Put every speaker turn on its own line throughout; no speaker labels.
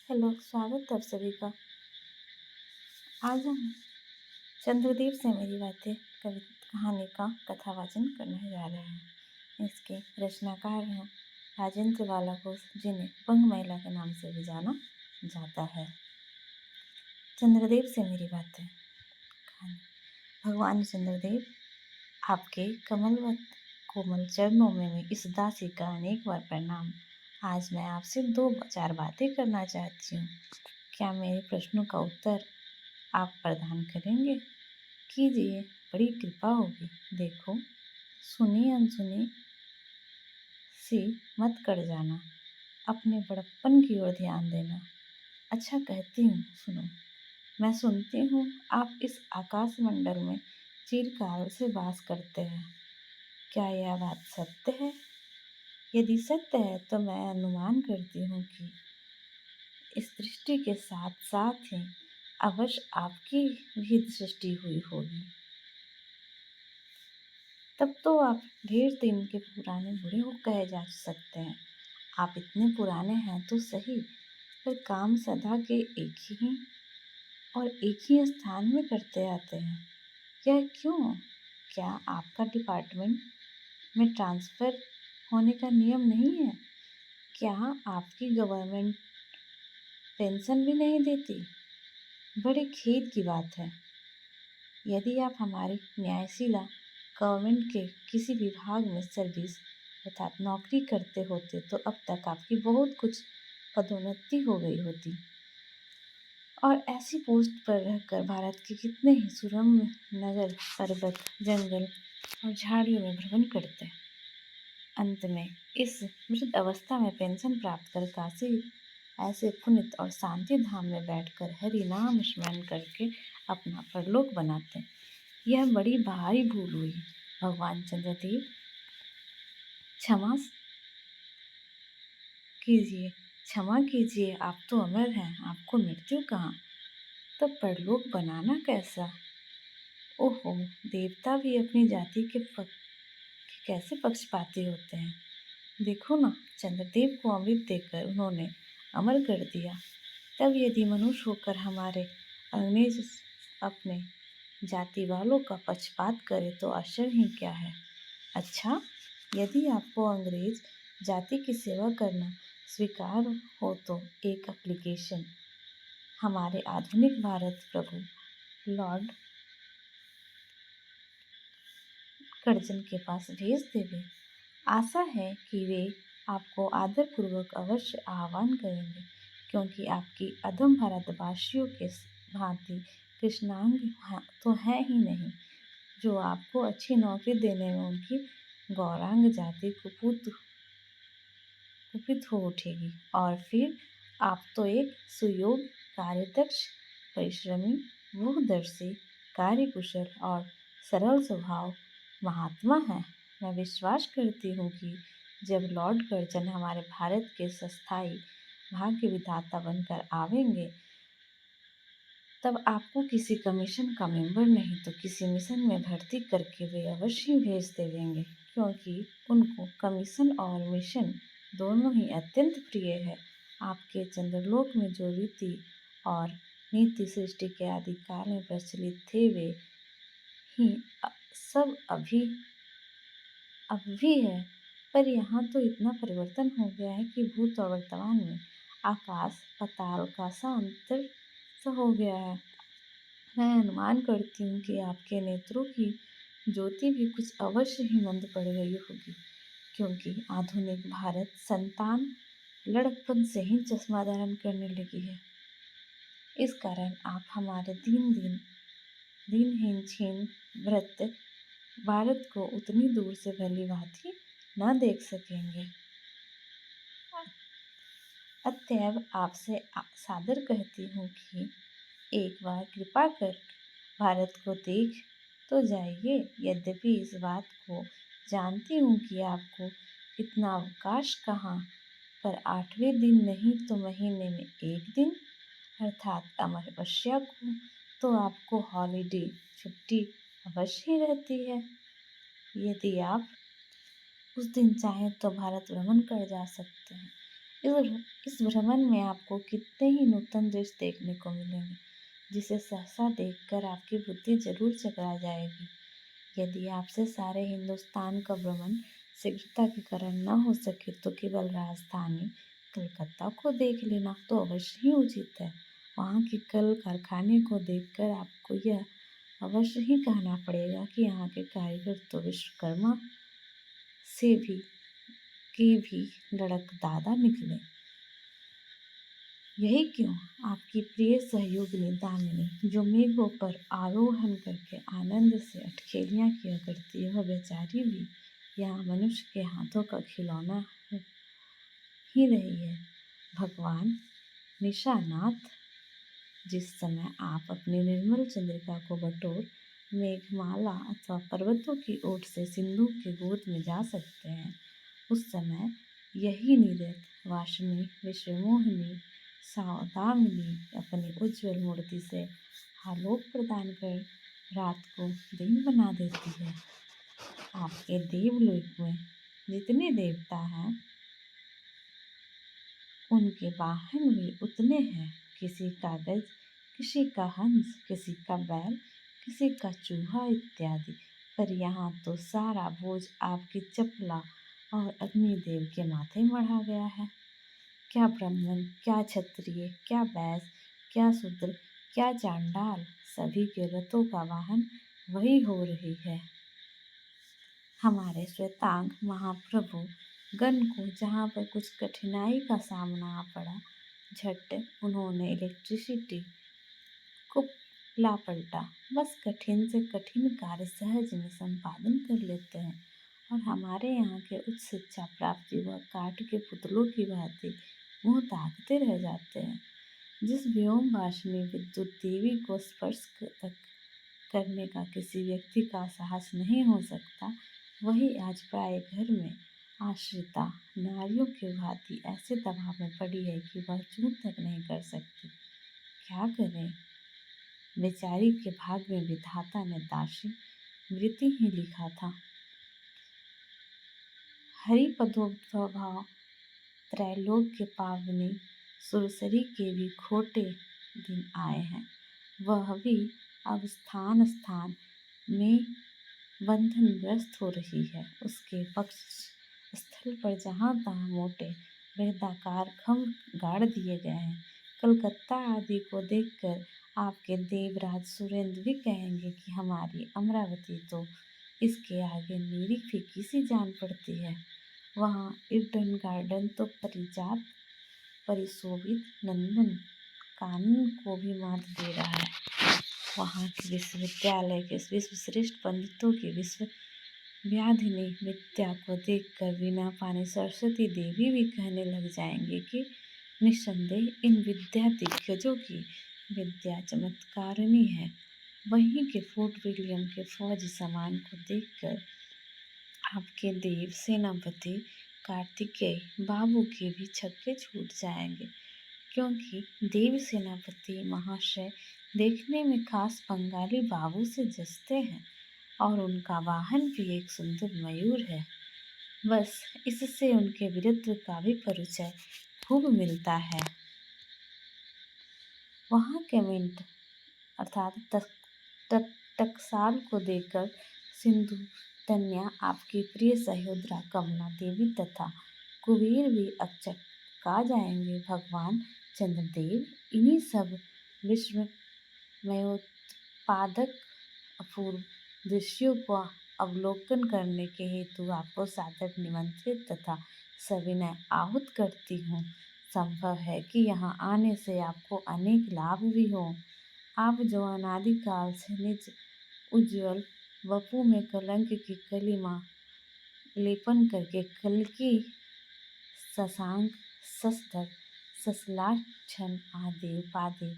Hello, स्वागत है आप सभी का। आज हम चंद्रदेव से मेरी बातें कहानी का कथावाचन करने जा रहे हैं। इसके रचनाकार हैं राजेंद्र बालाघोष, जिन्हें बंग महिला के नाम से भी जाना जाता है। चंद्रदेव से मेरी बातें कहानी। भगवान चंद्रदेव, आपके कमलवत कोमल चरणों में इस दासी का अनेक बार प्रणाम। आज मैं आपसे 2-4 बातें करना चाहती हूँ। क्या मेरे प्रश्नों का उत्तर आप प्रदान करेंगे? कीजिए, बड़ी कृपा होगी। देखो, सुनी अनसुनी सी मत कर जाना। अपने बड़प्पन की ओर ध्यान देना। अच्छा कहती हूँ, सुनो। मैं सुनती हूँ आप इस आकाश मंडल में चिरकाल से वास करते हैं। क्या यह बात सत्य है? यदि सत्य है तो मैं अनुमान करती हूँ कि इस सृष्टि के साथ साथ ही अवश्य आपकी भी सृष्टि हुई होगी। तब तो आप ढेर दिन के पुराने बूढ़े हो कहे जा सकते हैं। आप इतने पुराने हैं तो सही, पर काम सदा के एक ही और एक ही स्थान में करते आते हैं। यह क्यों? क्या आपका डिपार्टमेंट में ट्रांसफ़र होने का नियम नहीं है? क्या आपकी गवर्नमेंट पेंशन भी नहीं देती? बड़े खेद की बात है। यदि आप हमारी न्यायशिला गवर्नमेंट के किसी विभाग में सर्विस अर्थात नौकरी करते होते तो अब तक आपकी बहुत कुछ पदोन्नति हो गई होती और ऐसी पोस्ट पर रहकर भारत के कितने ही सुरम्य नगर, पर्वत, जंगल और झाड़ियों में भ्रमण करते। अंत में इस मृत अवस्था में पेंशन प्राप्त कर काशी ऐसे पुनित और शांति धाम में बैठकर हरि नाम स्मरण करके अपना परलोक बनाते। यह बड़ी भारी भूल हुई। भगवान चंद्रदेव, क्षमा कीजिए, क्षमा कीजिए। आप तो अमर हैं, आपको मृत्यु कहाँ, तब परलोक बनाना कैसा? ओहो, देवता भी अपनी जाति के कैसे पक्षपाती होते हैं। देखो ना, चंद्रदेव को अमृत देकर उन्होंने अमर कर दिया। तब यदि मनुष्य होकर हमारे अंग्रेज अपने जाति वालों का पक्षपात करे तो आश्चर्य ही क्या है। अच्छा, यदि आपको अंग्रेज जाति की सेवा करना स्वीकार हो तो एक एप्लीकेशन हमारे आधुनिक भारत प्रभु लॉर्ड कर्जन के पास भेज देवे। आशा है कि वे आपको आदरपूर्वक अवश्य आह्वान करेंगे, क्योंकि आपकी अधम भारतवासियों के भांति कृष्णांग तो है ही नहीं, जो आपको अच्छी नौकरी देने में उनकी गौरांग जाति कुपित हो उठेगी। और फिर आप तो एक सुयोग्य, कार्यदक्ष, परिश्रमी, बहुदर्शी, कार्यकुशल और सरल स्वभाव महात्मा हैं। मैं विश्वास करती हूँ कि जब लॉर्ड कर्जन हमारे भारत के स्थायी भाग्य विधाता बनकर आवेंगे, तब आपको किसी कमीशन का मेंबर नहीं तो किसी मिशन में भर्ती करके वे अवश्य ही भेज देंगे, क्योंकि उनको कमीशन और मिशन दोनों ही अत्यंत प्रिय है। आपके चंद्रलोक में जो रीति और नीति सृष्टि के आदिकाल में प्रचलित थे वे ही सब अब भी है, पर यहाँ तो इतना परिवर्तन हो गया है कि भूत और वर्तमान में आकाश पाताल का सा अंतर सा हो गया है। मैं अनुमान करती हूँ कि आपके नेत्रों की ज्योति भी कुछ अवश्य ही मंद पड़ गई होगी, क्योंकि आधुनिक भारत संतान लड़कपन से ही चश्मा धारण करने लगी है। इस कारण आप हमारे दिनहीन छीन व्रत भारत को उतनी दूर से भली भांति न देख सकेंगे। अतएव आपसे सादर कहती हूँ कि एक बार कृपा कर भारत को देख तो जाइए। यद्यपि इस बात को जानती हूँ कि आपको इतना अवकाश कहाँ, पर 8वें दिन नहीं तो महीने में 1 दिन अर्थात अमावस्या को तो आपको हॉलिडे छुट्टी अवश्य ही रहती है। यदि आप उस दिन चाहें तो भारत भ्रमण कर जा सकते हैं। इस भ्रमण में आपको कितने ही नूतन दृश्य देखने को मिलेंगे, जिसे सहसा देखकर आपकी बुद्धि जरूर चकरा जाएगी। यदि आपसे सारे हिंदुस्तान का भ्रमण शीघ्रता के कारण न हो सके तो केवल राजधानी कलकत्ता को देख लेना तो अवश्य ही उचित है। वहाँ के कल कारखाने को देखकर आपको यह अवश्य ही कहना पड़ेगा कि यहाँ के कारीगर तो विश्वकर्मा से भी लड़कदादा निकले। यही क्यों आपकी प्रिय सहयोगिनी दामिनी, जो मेघों पर आरोहण करके आनंद से अटखेलियाँ किया करती है, वह बेचारी भी यहाँ मनुष्य के हाथों का खिलौना ही रही है। भगवान निशानाथ, जिस समय आप अपनी निर्मल चंद्रिका को बटोर मेघमाला अथवा पर्वतों की ओर से सिंधु के गोद में जा सकते हैं, उस समय यही निरत वासनी विश्वमोहिनी सौदामिनी अपनी उज्ज्वल मूर्ति से आलोक प्रदान कर रात को दिन बना देती है। आपके देवलोक में जितने देवता हैं, उनके वाहन भी उतने हैं। किसी का गज, किसी का हंस, किसी का बैल, किसी का चूहा इत्यादि। पर यहाँ तो सारा बोझ आपकी चपला और अग्निदेव के माथे मढ़ा गया है। क्या ब्राह्मण, क्या क्षत्रिय, क्या वैश्य, क्या शूद्र, क्या चांडाल, सभी के रथों का वाहन वही हो रही है। हमारे श्वेतांग महाप्रभु गण को जहाँ पर कुछ कठिनाई का सामना आ पड़ा, झट उन्होंने इलेक्ट्रिसिटी को ला पलटा। बस कठिन से कठिन कार्य सहज में संपादन कर लेते हैं और हमारे यहाँ के उच्च शिक्षा प्राप्त युवक काठ के पुतलों की भांति मुँह ताकते रह जाते हैं। जिस व्योम वासिनी विद्युत देवी को स्पर्श तक करने का किसी व्यक्ति का साहस नहीं हो सकता, वही आज प्राय घर में आश्रिता नारियों के भांति ऐसे दबाव में पड़ी है कि वह चूं तक नहीं कर सकती। क्या करें? बेचारी के भाग में विधाता ने दासी मृत्यु ही लिखा था। हरिपदोद्भव त्रैलोक के पावनी सुरसरी के भी खोटे दिन आए हैं। वह भी अब स्थान स्थान में बंधनग्रस्त हो रही है। उसके पक्ष स्थल पर जहाँ तहाँ मोटे बृहदाकार खंभ गाड़ दिए गए हैं। कलकत्ता आदि को देखकर आपके देवराज सुरेंद्र भी कहेंगे कि हमारी अमरावती तो इसके आगे नीरी फीकी सी जान पड़ती है। वहाँ ईडन गार्डन तो परिजात परिशोभित नंदन कानन को भी मात दे रहा है। वहाँ के विश्वविद्यालय के विश्वश्रेष्ठ पंडितों की विद्याधिनी विद्या को देखकर वीणा पानी सरस्वती देवी भी कहने लग जाएंगे कि निस्संदेह इन विद्या दिग्गजों की विद्या चमत्कारिणी है। वहीं के फोर्ट विलियम के फौज सामान को देखकर आपके देव सेनापति कार्तिकेय बाबू के भी छक्के छूट जाएंगे, क्योंकि देव सेनापति महाशय देखने में खास बंगाली बाबू से जचते हैं और उनका वाहन भी एक सुंदर मयूर है। बस इससे उनके वीरत्व का भी परिचय खूब मिलता है। वहाँ के मिंट अर्थात टकसाल को देखकर सिंधु तन्या, आपकी प्रिय सहोदरा कमला देवी तथा कुबेर भी अचका जाएंगे। भगवान चंद्रदेव इन्हीं सब विस्मयोत्पादक अपूर्व दृश्यों को अवलोकन करने के हेतु आपको सादर निमंत्रित तथा सविनय आहूत करती हूँ। संभव है कि यहाँ आने से आपको अनेक लाभ भी हों। आप जो अनादिकाल से निज उज्ज्वल वपु में कलंक की कलिमा लेपन करके कल्कि, शशांक, शशधर, ससलाक्षण आदि उपाधि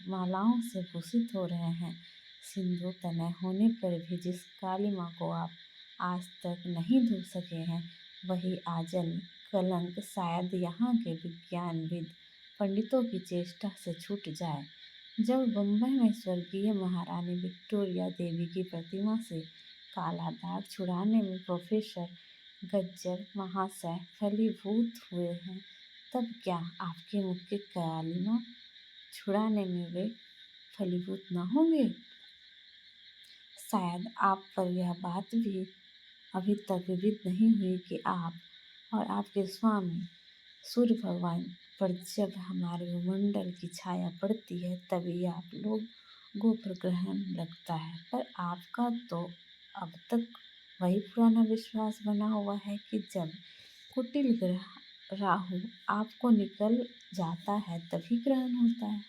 मालाओं से भूषित हो रहे हैं, सिंधु तनय होने पर भी जिस कालिमा को आप आज तक नहीं धो सके हैं, वही आजन्म कलंक शायद यहाँ के विज्ञानविद पंडितों की चेष्टा से छूट जाए। जब बम्बई में स्वर्गीय महारानी विक्टोरिया देवी की प्रतिमा से काला दाग छुड़ाने में प्रोफेसर गज्जर महाशय फलीभूत हुए हैं, तब क्या आपके मुख के कलिमा छुड़ाने में वे फलीभूत न होंगे? शायद आप पर यह बात भी अभी तक विदित नहीं हुई कि आप और आपके स्वामी सूर्य भगवान पर जब हमारे मंडल की छाया पड़ती है तभी आप लोगों पर ग्रहण लगता है। पर आपका तो अब तक वही पुराना विश्वास बना हुआ है कि जब कुटिल ग्रह राहु आपको निकल जाता है तभी ग्रहण होता है।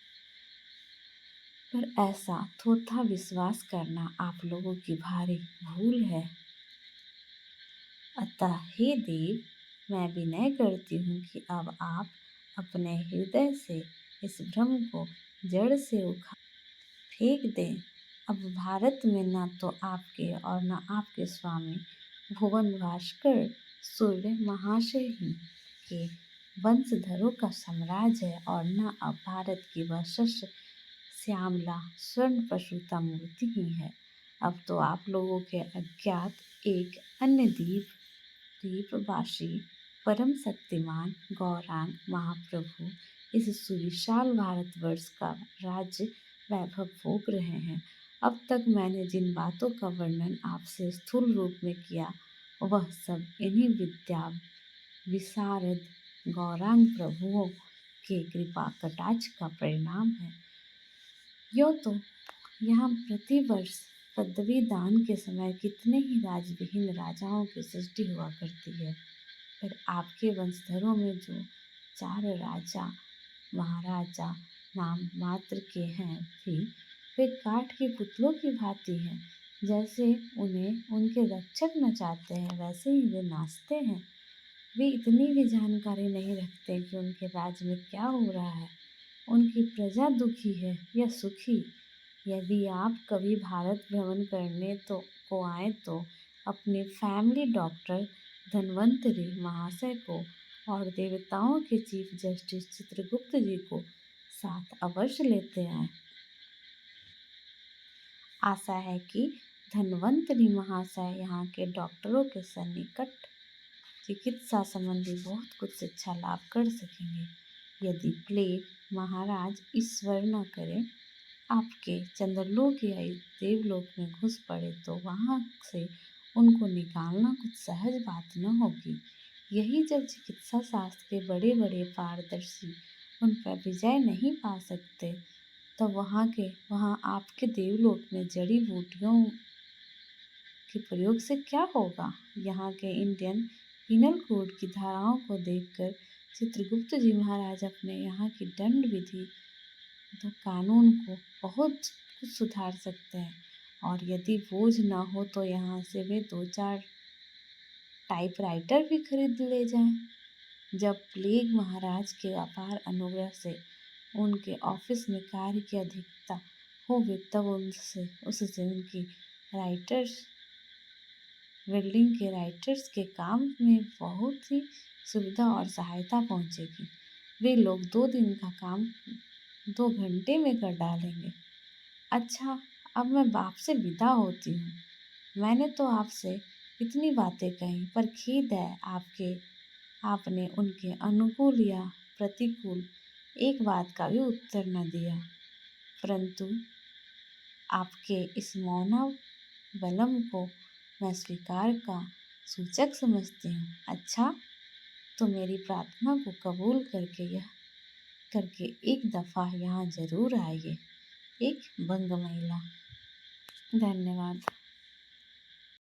पर ऐसा थोथा विश्वास करना आप लोगों की भारी भूल है। अतः हे देव, मैं विनय करती हूँ कि अब आप अपने हृदय से इस भ्रम को जड़ से उखाड़ फेंक दें। अब भारत में न तो आपके और न आपके स्वामी भुवन भास्कर सूर्य महाशय ही के वंशधरों का साम्राज्य है और न अब भारत की वह शस्य श्यामला स्वर्ण प्रसूता मूर्ति ही है। अब तो आप लोगों के अज्ञात एक अन्य द्वीपवासी परम शक्तिमान गौरांग महाप्रभु इस सुविशाल भारतवर्ष का राज्य वैभव भोग रहे हैं। अब तक मैंने जिन बातों का वर्णन आपसे स्थूल रूप में किया वह सब इन्हीं विद्या विशारद गौरांग प्रभुओं के कृपा कटाक्ष का परिणाम है। यो तो यहाँ प्रतिवर्ष पदवी दान के समय कितने ही राजविहीन राजाओं की सृष्टि हुआ करती है, पर आपके वंशधरों में जो 4 राजा महाराजा नाम मात्र के हैं भी वे काठ के पुतलों की भांति हैं। जैसे उन्हें उनके रक्षक नचाते हैं वैसे ही वे नाचते हैं। वे इतनी भी जानकारी नहीं रखते कि उनके राज्य में क्या हो रहा है, उनकी प्रजा दुखी है या सुखी। यदि आप कभी भारत भ्रमण करने को आए तो अपने फैमिली डॉक्टर धन्वंतरी महाशय को और देवताओं के चीफ जस्टिस चित्रगुप्त जी को साथ अवश्य लेते आएं। आशा है कि धन्वंतरी महाशय यहाँ के डॉक्टरों के सन्निकट चिकित्सा संबंधी बहुत कुछ शिक्षा लाभ कर सकेंगे। यदि प्लेग महाराज ईश्वर न करे आपके चंद्रलोक या देवलोक में घुस पड़े तो वहाँ से उनको निकालना कुछ सहज बात न होगी। यही जब चिकित्सा शास्त्र के बड़े बड़े पारदर्शी उन पर विजय नहीं पा सकते तो वहाँ आपके देवलोक में जड़ी बूटियों के प्रयोग से क्या होगा। यहाँ के इंडियन पिनल कोड की धाराओं को देखकर चित्रगुप्त जी महाराज अपने यहाँ की दंड विधि तो कानून को बहुत कुछ सुधार सकते हैं। और यदि बोझ न हो तो यहाँ से वे 2-4 टाइपराइटर भी खरीद ले जाएं। जब प्लेग महाराज के अपार अनुग्रह से उनके ऑफिस में कार्य की अधिकता होगी तब उससे उनकी राइटर्स बिल्डिंग के राइटर्स के काम में बहुत ही सुविधा और सहायता पहुंचेगी। वे लोग 2 दिन का काम 2 घंटे में कर डालेंगे। अच्छा, अब मैं आपसे विदा होती हूँ। मैंने तो आपसे इतनी बातें कही पर खेद है आपने उनके अनुकूल या प्रतिकूल एक बात का भी उत्तर न दिया। परंतु आपके इस मौन बलम को मैं स्वीकार का सूचक समझती हूँ। अच्छा, तो मेरी प्रार्थना को कबूल करके एक दफ़ा यहाँ ज़रूर आइए। एक बंग महिला। धन्यवाद।